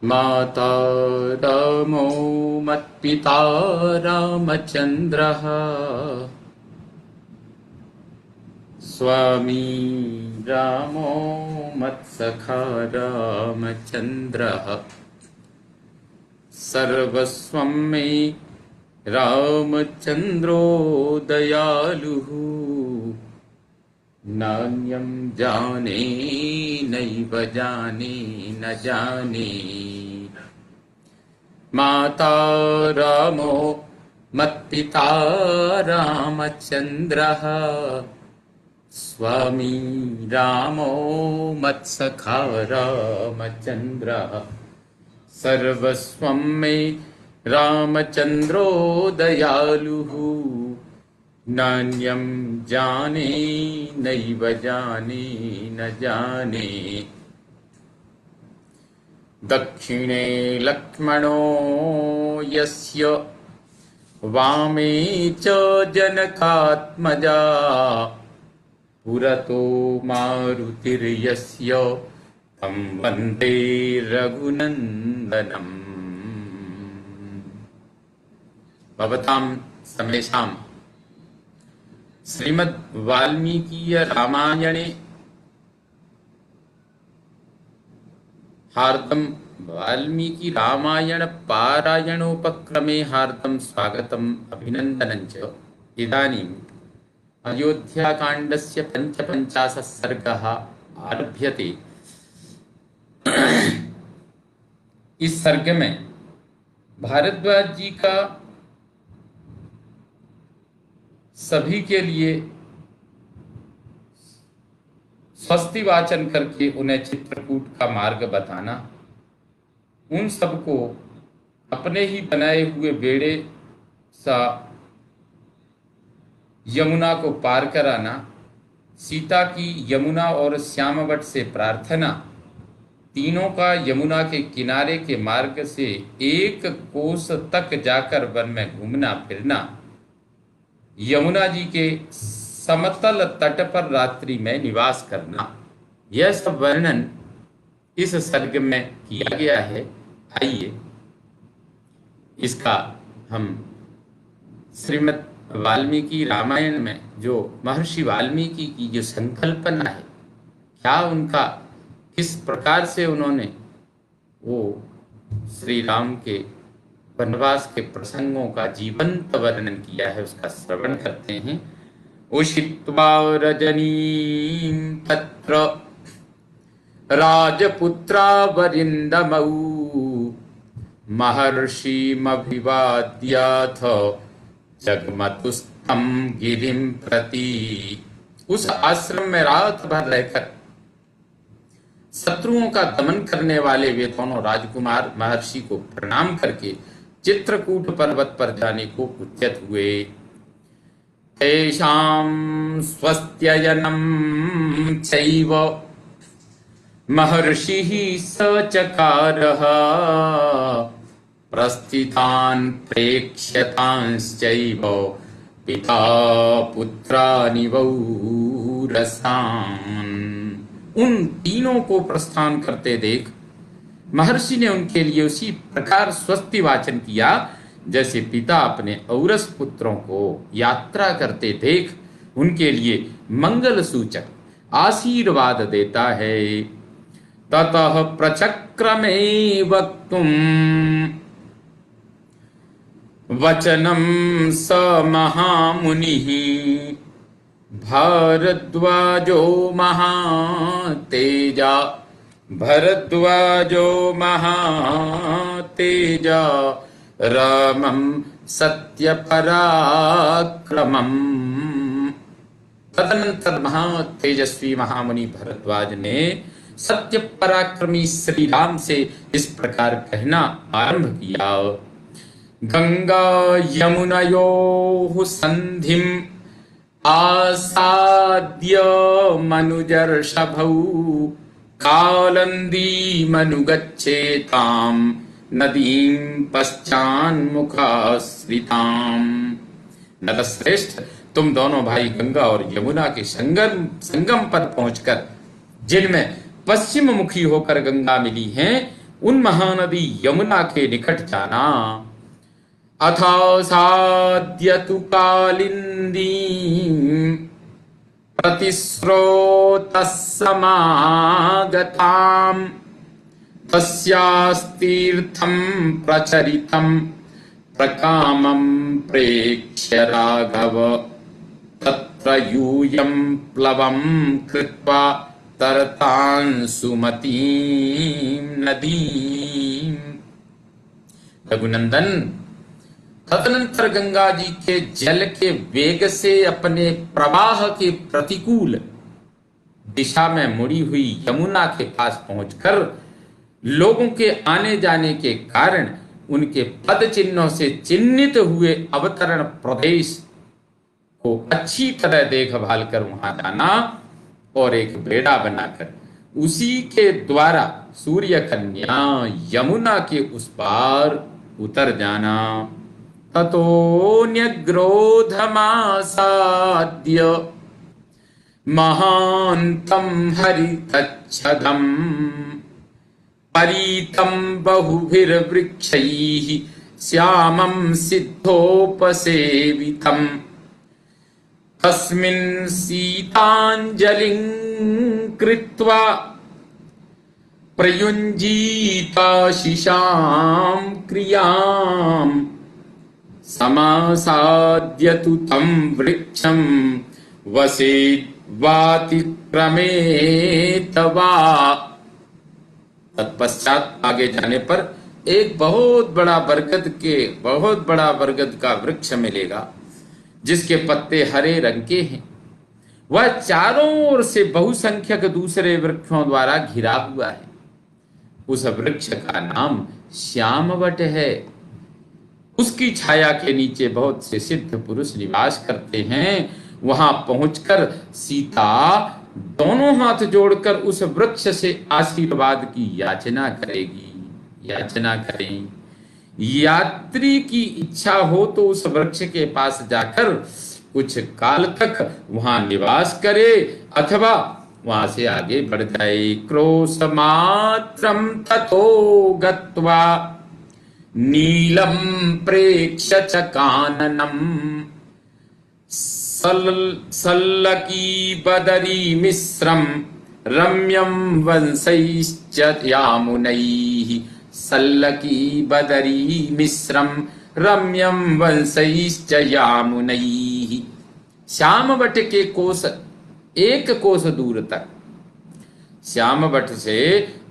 माता रामो मत्पिता रामचन्द्रः स्वामी रामो मत्सखा रामचन्द्रः सर्वस्वं मे रामचन्द्रो दयालुः नान्यं जाने नैव जाने न जाने माता रामो मत्पिता रामचन्द्रः स्वामी रामो मत्सखा रामचन्द्रः सर्वस्वं मे रामचन्द्रो दयालुः नान्यं जाने नैव जाने न जाने दक्षिणे लक्ष्मणो यस्य वामे च जनकात्मजा पुरतो मारुतिर्यस्य तं वन्दे रघुनन्दनम्। भवतां समेषां श्रीमद् वाल्मीकीय रामायणे हार्दं वाल्मीकि रामायण पारायणोपक्रमे हार्दं स्वागतम् अभिनन्दनं च। इदानीम् अयोध्याकाण्डस्य 55 सर्गः आरभ्यते। इस सर्ग में भारद्वाज जी का सभी के लिए स्वस्ति वाचन करके उन्हें चित्रकूट का मार्ग बताना, उन सबको अपने ही बनाए हुए बेड़े सा यमुना को पार कराना, सीता की यमुना और श्यामवट से प्रार्थना, तीनों का यमुना के किनारे के मार्ग से 1 कोस तक जाकर वन में घूमना फिरना, यमुना जी के समतल तट पर रात्रि में निवास करना, यह सब वर्णन इस सर्ग में किया गया है। आइए इसका हम श्रीमद् वाल्मीकि रामायण में जो महर्षि वाल्मीकि की जो संकल्पना है, क्या उनका किस प्रकार से उन्होंने वो श्री राम के वनवास के प्रसंगों का जीवंत वर्णन किया है, उसका श्रवण करते हैं। उषित्वा रजनीं तत्र राजपुत्रावरिन्दमौ महर्षिमभिवाद्याथ जगमतुस्तं गिरिं प्रति। उस आश्रम में रात भर रहकर शत्रुओं का दमन करने वाले वे दोनों राजकुमार महर्षि को प्रणाम करके चित्रकूट पर्वत पर जाने को उद्यत हुए। तेषां स्वस्त्ययनं चैव महर्षिः सचकारः प्रस्थितान् प्रेक्ष्यतांश्चैव पिता पुत्रानिवौ रसान्। उन तीनों को प्रस्थान करते देख महर्षि ने उनके लिए उसी प्रकार स्वस्ति वाचन किया जैसे पिता अपने औरस पुत्रों को यात्रा करते देख उनके लिए मंगल सूचक आशीर्वाद देता है। ततः प्रचक्रमे वक्तुम् वचनं स महामुनिः भारद्वाजो महातेजा रामं सत्यपराक्रमम्। तदनंतर महातेजस्वी महामुनि भरद्वाज ने सत्य पराक्रमी श्री राम से इस प्रकार कहना आरंभ किया। गंगा यमुनयोः संधिम आसाद्य मनुजर्षभौ कालन्दीमनुगच्छेतां नदीं पश्चान्मुखाश्रिताम्। नरश्रेष्ठ, तुम दोनों भाई गंगा और यमुना के संगम पर पहुंचकर, जिनमें पश्चिम मुखी होकर गंगा मिली हैं, उन महानदी यमुना के निकट जाना। अथा साद्य तु कालिंदी प्रतिस्रोतः समागताम् तस्यास्तीर्थं प्रचरितं प्रकामं प्रेक्ष्य राघव तत्र यूयं प्लवं कृत्वा तरतां सुमतीं नदीं। रघुनंदन, तदनंतर गंगा जी के जल के वेग से अपने प्रवाह के प्रतिकूल दिशा में मुड़ी हुई यमुना के पास पहुंचकर लोगों के आने जाने के कारण उनके पद चिन्हों से चिन्हित हुए अवतरण प्रदेश को अच्छी तरह देखभाल कर वहां जाना और एक बेड़ा बनाकर उसी के द्वारा सूर्य कन्या यमुना के उस पार उतर जाना। ततोऽन्यग्रोधमासाद्य महान्तं हरितच्छदम् परीतं बहुभिर्वृक्षैः श्यामं सिद्धोपसेवितम् तस्मिन् सीताञ्जलिं कृत्वा प्रयुञ्जीताशिषां क्रियाम् समासाद्य तु तं वृक्षं वसेद्वातिक्रमेत वा। तत्पश्चात आगे जाने पर एक बहुत बड़ा बरगद का वृक्ष मिलेगा जिसके पत्ते हरे रंग के हैं। वह चारों ओर से बहुसंख्यक दूसरे वृक्षों द्वारा घिरा हुआ है। उस वृक्ष का नाम श्यामवट है। उसकी छाया के नीचे बहुत से सिद्ध पुरुष निवास करते हैं। वहां पहुंचकर सीता दोनों हाथ जोड़कर उस वृक्ष से आशीर्वाद की याचना करें। यात्री की इच्छा हो तो उस वृक्ष के पास जाकर कुछ काल तक वहां निवास करे अथवा वहां से आगे बढ़ जाए। क्रोश मात्रम ततो गत्वा नीलम प्रेक्ष्य च काननम सल्लकी बदरी मिश्रम रम्यं वंशैश्च यामुनैः। सल्लकी बदरी मिश्रम रम्यं वंशैश्च यामुनैः। श्यामवट के कोस एक कोस दूर तक, श्यामवट से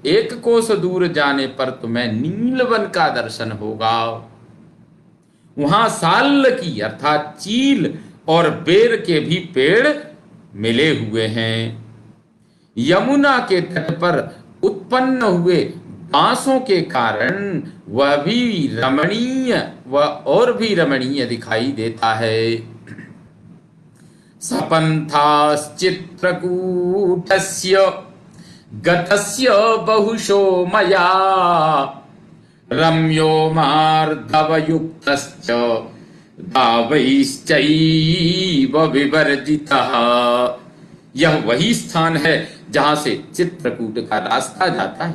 एक कोस दूर जाने पर तुम्हें नीलवन का दर्शन होगा। वहां साल्लकी अर्थात चील और बेर के भी पेड़ मिले हुए हैं। यमुना के तट पर उत्पन्न हुए बांसों के कारण वह भी रमणीय दिखाई देता है। सपन्थाश्चित्रकूटस्य गतस्य बहुशो मया रम्यो मार्दवयुक्तश्च दावैश्चैव विवर्जितः। यह वही स्थान है जहां से चित्रकूट का रास्ता जाता है।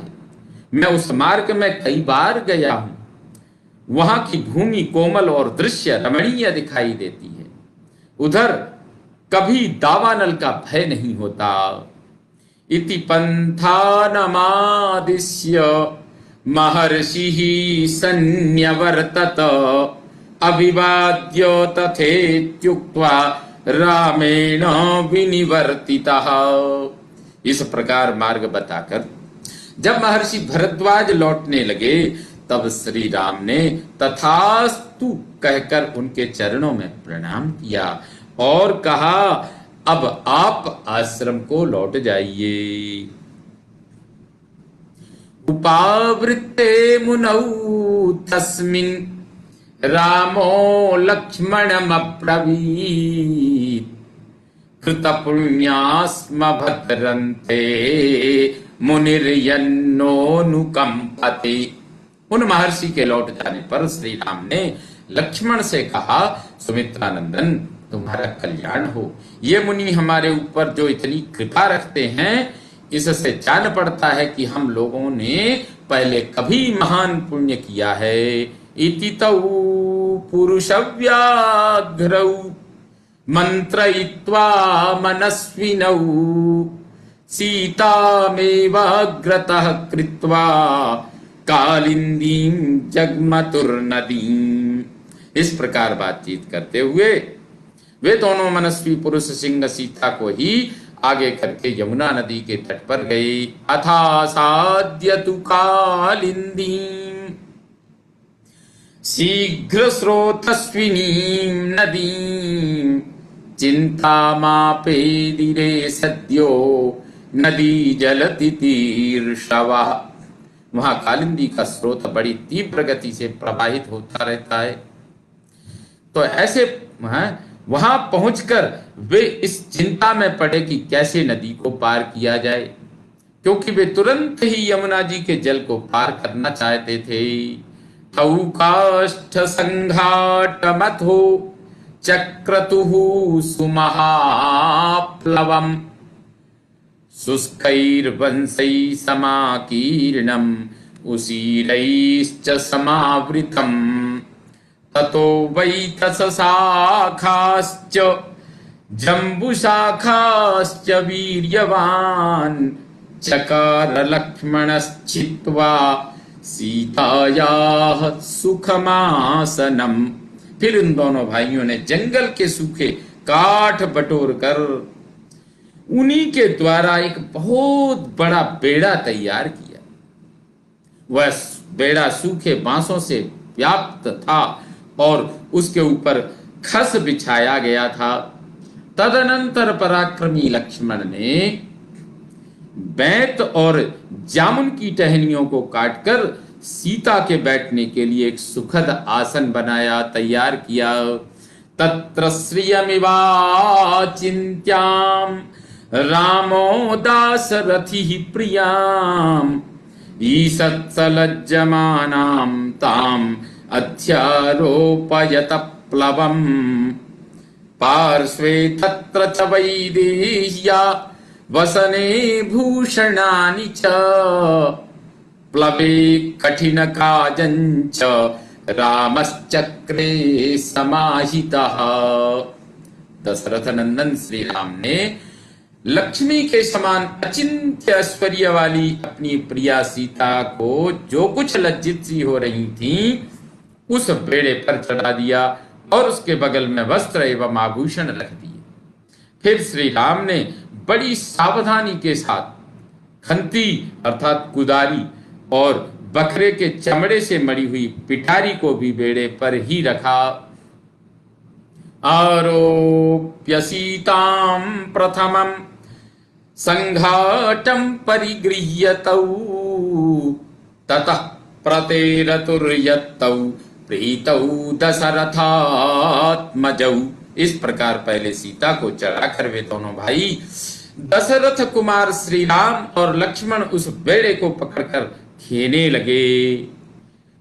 मैं उस मार्ग में कई बार गया हूं। वहां की भूमि कोमल और दृश्य रमणीय दिखाई देती है। उधर कभी दावानल का भय नहीं होता। इति पंथानमादिश्य महर्षिः सन्न्यवर्तत अभिवाद्य तथेत्युक्त्वा रामेण विनिवर्तितः। इस प्रकार मार्ग बताकर जब महर्षि भरद्वाज लौटने लगे तब श्री राम ने तथास्तु कहकर उनके चरणों में प्रणाम किया और कहा, अब आप आश्रम को लौट जाइए। उपावृत्ते मुनौ तस्मिन् रामो लक्ष्मणमब्रवीत् कृतपुण्यास्म भद्रन्ते मुनिर्यन्नोऽनुकम्पते। उन महर्षि के लौट जाने पर श्री राम ने लक्ष्मण से कहा, सुमित्रानंदन तुम्हारा कल्याण हो। ये मुनि हमारे ऊपर जो इतनी कृपा रखते हैं, इससे जान पड़ता है कि हम लोगों ने पहले कभी महान पुण्य किया है। इति तौ पुरुषव्याघ्रौ मंत्रयित्वा मनस्विनौ सीतामेवाग्रतः कृत्वा कालिंदीं जग्मतुर्नदीं। इस प्रकार बातचीत करते हुए वे दोनों मनस्वी पुरुष सिंह सीता को ही आगे करके यमुना नदी के तट पर गए। अथा साद्य तु कालिंदीं शीघ्र स्रोतस्विनीं नदीं चिंतामापेदिरे सद्यो नदी जलति तीर्षवः। वहां कालिंदी का स्रोत बड़ी तीव्र गति से प्रवाहित होता रहता है। तो ऐसे वहां पहुंचकर वे इस चिंता में पड़े कि कैसे नदी को पार किया जाए, क्योंकि वे तुरंत ही यमुना जी के जल को पार करना चाहते थे। तौ काष्ठ संघाटमथो चक्रतुः सुमहाप्लवम् शुष्कैर्वंशैः समाकीर्णम् उसीरैश्च समावृतम् ततो वैतसशाखाश्च जम्बुशाखाश्च वीर्यवान् चकार लक्ष्मणश्चित्वा सीतायाः सुखमासनम्। फिर उन दोनों भाइयों ने जंगल के सूखे काठ बटोर कर उन्हीं के द्वारा एक बहुत बड़ा बेड़ा तैयार किया। वह बेड़ा सूखे बांसों से व्याप्त था और उसके ऊपर खस बिछाया गया था। तदनंतर पराक्रमी लक्ष्मण ने बैंत और जामुन की टहनियों को काटकर सीता के बैठने के लिए एक सुखद आसन बनाया, तैयार किया। तत्र श्रियमिवाचिन्त्याम् रामो दाशरथिः प्रियाम् ईषत्सलज्जमानां ताम् अध्यारोपयत प्लवम् पार्श्वे तत्र च वैदेह्या वसने भूषणानि च प्लवे कठिनकाजञ्च रामश्चक्रे समाहितः। दशरथ नंदन श्री राम ने लक्ष्मी के समान अचिंत्य ऐश्वर्य वाली अपनी प्रिया सीता को जो कुछ लज्जित सी हो रही थी उस बेड़े पर चढ़ा दिया और उसके बगल में वस्त्र एवं आभूषण रख दिए। फिर श्री राम ने बड़ी सावधानी के साथ खंती अर्थात कुदारी और बकरे के चमड़े से मड़ी हुई पिटारी को भी बेड़े पर ही रखा। आरोप्य सीतां प्रथमं संघाटं परिगृह्यतौ ततः प्रतेरतुर्यत्तौ प्रीतौ दशरथात्मजौ। इस प्रकार पहले सीता को चढ़ाकर वे दोनों भाई दशरथ कुमार श्री राम और लक्ष्मण उस बेड़े को पकड़कर खेने लगे।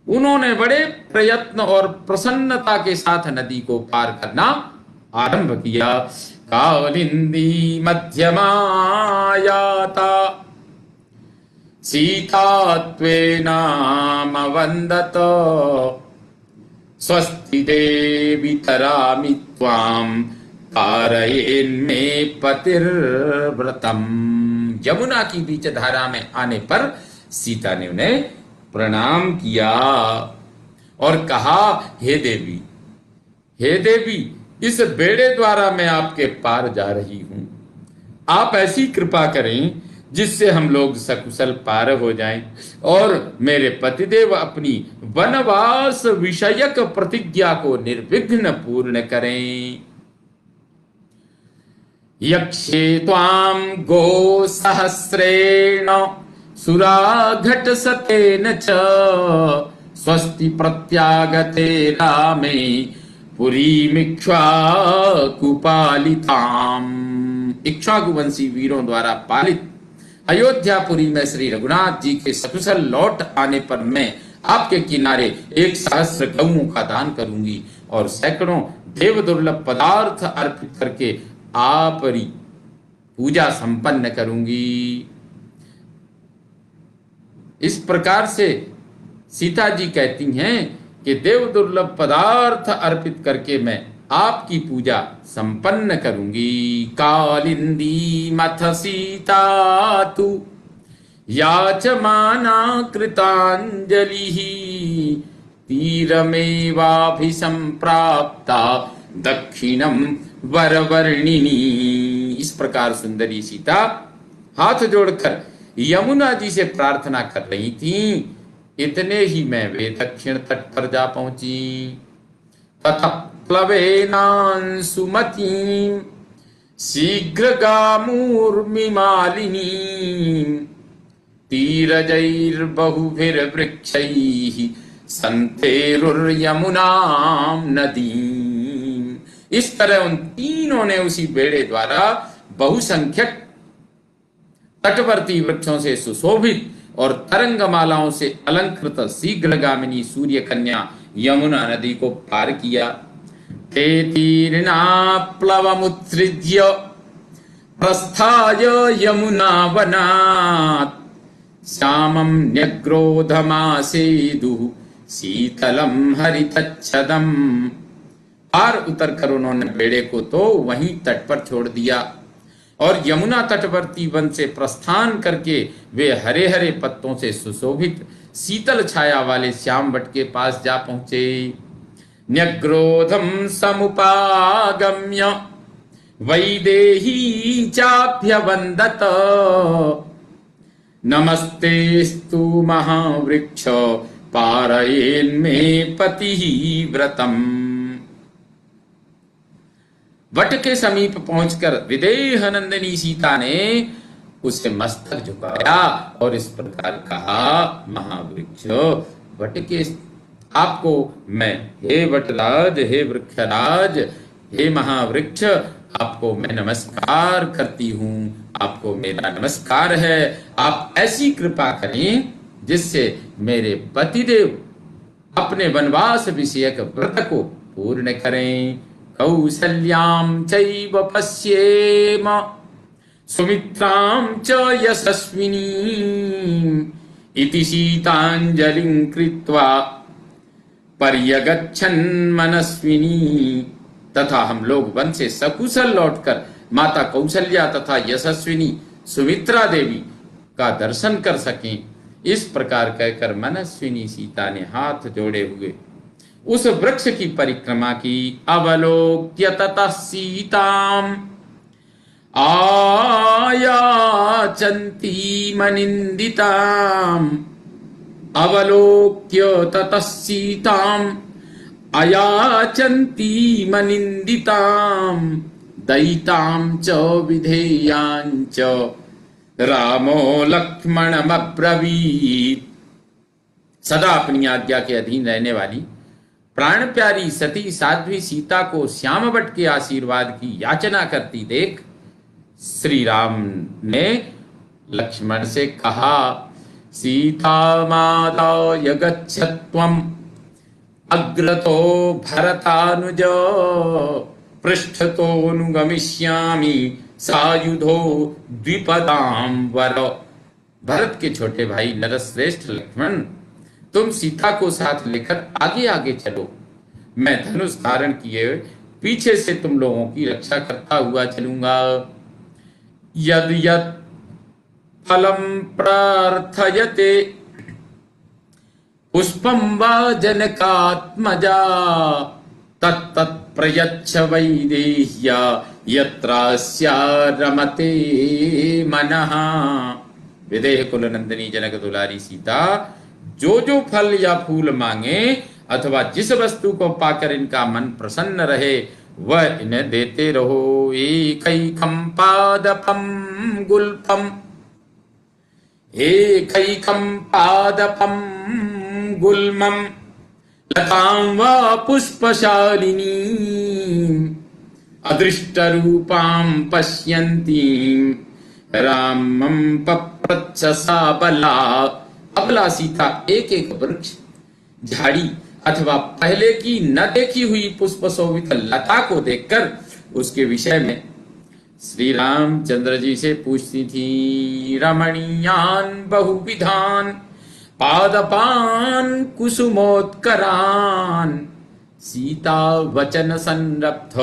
उन्होंने बड़े प्रयत्न और प्रसन्नता के साथ नदी को पार करना आरंभ किया। कालिंदी मध्यमायाता सीता त्वेनामवन्दत स्वस्ति देवी तरामि त्वां तारयेन्मे पतिर्व्रतम। यमुना की बीच धारा में आने पर सीता ने उन्हें प्रणाम किया और कहा, हे देवी, हे देवी, इस बेड़े द्वारा मैं आपके पार जा रही हूं। आप ऐसी कृपा करें जिससे हम लोग सकुशल पार हो जाएं और मेरे पतिदेव अपनी वनवास विषयक प्रतिज्ञा को निर्विघ्न पूर्ण करें। यक्षे त्वां गो सहस्रेण सुराघट सतेन च स्वस्ति प्रत्यागते रामे पुरीमिक्ष्वाकुपालिताम्। इक्ष्वाकुवंशी वीरों द्वारा पालित अयोध्यापुरी में श्री रघुनाथ जी के सकुशल लौट आने पर मैं आपके किनारे 1,000 गऊओं का दान करूंगी और सैकड़ों देव दुर्लभ पदार्थ अर्पित करके आपरी पूजा संपन्न करूंगी। इस प्रकार से सीता जी कहती हैं कि देव दुर्लभ पदार्थ अर्पित करके मैं आपकी पूजा संपन्न करूंगी। कालिंदी मथ सीता तु याचमाना कृतांजलिः तीरमेवाभिसंप्राप्ता दक्षिणम वरवर्णिनी। इस प्रकार सुंदरी सीता हाथ जोड़कर यमुना जी से प्रार्थना कर रही थी। इतने ही में वे दक्षिण तट पर जा पहुंची। ततः प्लवेनांसुमतीं शीघ्रगामूर्मिमालिनीं तीरजैर्बहुभिर्वृक्षैः संतेरुर्यमुनां नदीं। इस तरह उन तीनों ने उसी बेड़े द्वारा बहुसंख्यक तटवर्ती वृक्षों से सुशोभित और तरंगमालाओं से अलंकृत शीघ्रगामिनी सूर्य कन्या यमुना नदी को पार किया। ते तीर्णा प्लवमुत्सृज्य प्रस्थाय यमुना वनात् श्यामं न्यग्रोधमासेदुः शीतलम हरितच्छदम्। पार उतरकर उन्होंने बेड़े को तो वहीं तट पर छोड़ दिया और यमुना तटवर्ती वन से प्रस्थान करके वे हरे हरे पत्तों से सुशोभित शीतल छाया वाले श्याम वट के पास जा पहुंचे। न्यग्रोधम समुपागम्य वैदेही चाभ्यवन्दत नमस्तेस्तु महावृक्ष पारयेन्मे पतिः व्रतम्। वट के समीप पहुंचकर विदेह नंदिनी सीता ने उसे मस्तक झुकाया और इस प्रकार कहा, महावृक्ष वट के आपको मैं, हे वटराज, हे वृक्षराज, हे महावृक्ष, आपको मैं नमस्कार करती हूं, आपको मेरा नमस्कार है। आप ऐसी कृपा करें जिससे मेरे पतिदेव अपने वनवास विषयक व्रत को पूर्ण करें। कौसल्यां चैव पश्येम सुमित्रां च यशस्विनीं इति सीतांजलिं कृत्वा पर्यगच्छन् मनस्विनी। तथा हम लोग वन से सकुशल लौटकर माता कौशल्या तथा यशस्विनी सुमित्रा देवी का दर्शन कर सकें, इस प्रकार कहकर मनस्विनी सीता ने हाथ जोड़े हुए उस वृक्ष की परिक्रमा की। अवलोक्य ततः सीताम आयाचन्ती मनिन्दिताम। अवलोक्य ततः सीताम अयाचन्ती मनिन्दिताम दयितां च विधेयां च रामो लक्ष्मणमब्रवीत्। सदा अपनी आज्ञा के अधीन रहने वाली प्राण प्यारी सती साध्वी सीता को श्यामवट के आशीर्वाद की याचना करती देख श्री राम ने लक्ष्मण से कहा, सीता माता यगच्छत्वम् अग्रतो भरतानुज पृष्ठतोऽनुगमिष्यामि सायुधो द्विपदां वर। भरत के छोटे भाई नरश्रेष्ठ लक्ष्मण, तुम सीता को साथ लेकर आगे आगे चलो, मैं धनुष धारण किए पीछे से तुम लोगों की रक्षा करता हुआ चलूंगा। यद यद फलम प्रार्थयते पुष्पं वा जनकात्मजा तत्तत् प्रयच्छ वैदेह्या यत्रास्या रमते मनः। विदेह कुल नंदिनी जनक दुलारी सीता जो जो फल या फूल मांगे अथवा जिस वस्तु को पाकर इनका मन प्रसन्न रहे वह इन्हें देते रहो। एकैकं पादपं गुल्फं एकैकं पादपं गुल्मं लतां वा पुष्पशालिनीं अदृष्टरूपां पश्यन्तीं रामं पप्रच्छ सा बला। अबला सीता एक एक वृक्ष, झाड़ी अथवा पहले की न देखी हुई पुष्प शोभित लता को देखकर उसके विषय में श्री रामचंद्र जी से पूछती थी। रमणीयान बहुविधान पादपान् कुसुमोत्करान् सीता वचन संरब्ध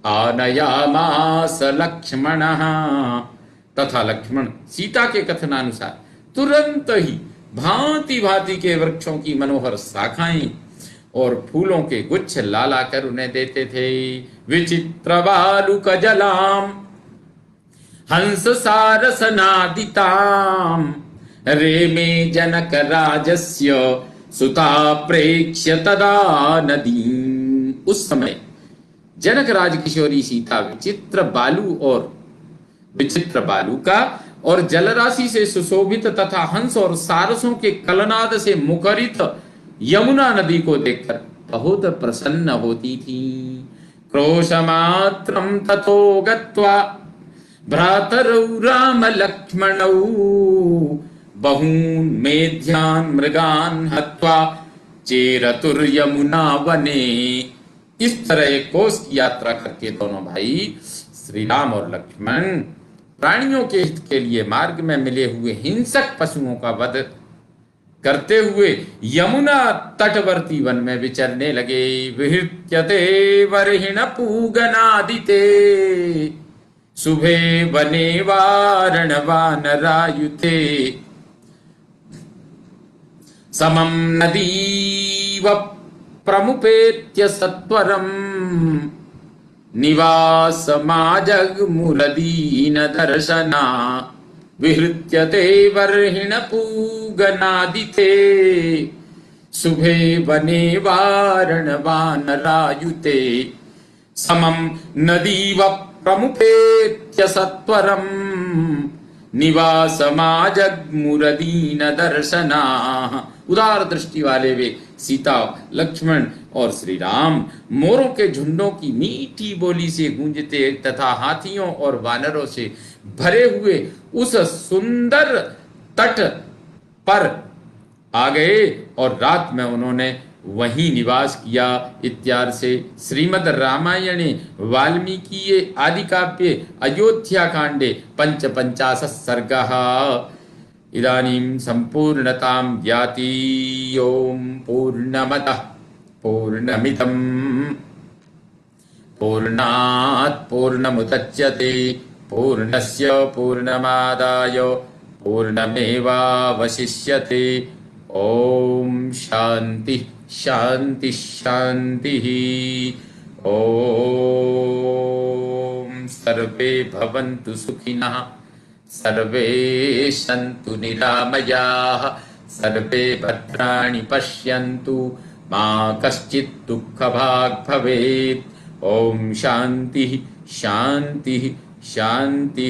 आनयामास लक्ष्मणः। तथा लक्ष्मण सीता के कथनानुसार तुरंत ही भांति भांति के वृक्षों की मनोहर शाखाएं और फूलों के गुच्छ ला ला कर उन्हें देते थे। विचित्र बालुक जलाम हंस सारसनादिताम रेमे जनक राजस्य सुता प्रेक्ष्य तदा नदी। उस समय जनक राजकिशोरी सीता विचित्र बालू का और जलराशि से सुशोभित तथा हंस और सारसों के कलनाद से मुखरित यमुना नदी को देखकर बहुत प्रसन्न होती थी। क्रोशमात्रं ततो गत्वा भ्रातरौ राम लक्ष्मणौ बहून् मेध्यान् मृगान् हत्वा चेरतुर्यमुना वने। इस तरह एक कोस की यात्रा करके दोनों भाई श्री राम और लक्ष्मण प्राणियों के हित के लिए मार्ग में मिले हुए हिंसक पशुओं का वध करते हुए यमुना तटवर्ती वन में विचरने लगे। विहृत्यते वर्हिण पूगनादिते शुभे वने वारणवानरायुते समं नदीव प्रमुपेत्य सत्वरम् निवासमाजग्मुरदीन दर्शना। विहृत्यते वर्हिण पूगनादिते शुभे वने वारणवानरायुते समं नदीव प्रमुपेत्य सत्वरम् निवासमाजग्मुरदीन दर्शना। उदार दृष्टि वाले वे सीता, लक्ष्मण और श्री राम मोरों के झुंडों की मीठी बोली से गूंजते तथा हाथियों और वानरों से भरे हुए उस सुंदर तट पर आ गए और रात में उन्होंने वहीं निवास किया। इत्यार्थ से श्रीमद् रामायणे वाल्मीकिये आदि काव्ये अयोध्या कांडे पंचाशत् सर्गः। इदानीं सम्पूर्णतां याति। ओम पूर्णमतः पूर्णमिदं पूर्णात् पूर्णमुदच्यते पूर्णस्य पूर्णमादाय पूर्णमेवावशिष्यते। ओम शांति शांति शांति। ओम सर्वे भवन्तु सुखिनः सर्वे सन्तु निरामयाः सर्वे भद्राणि पश्यन्तु मा कश्चित् दुःखभाग् भवेत्। ओम शांति शांति शांति।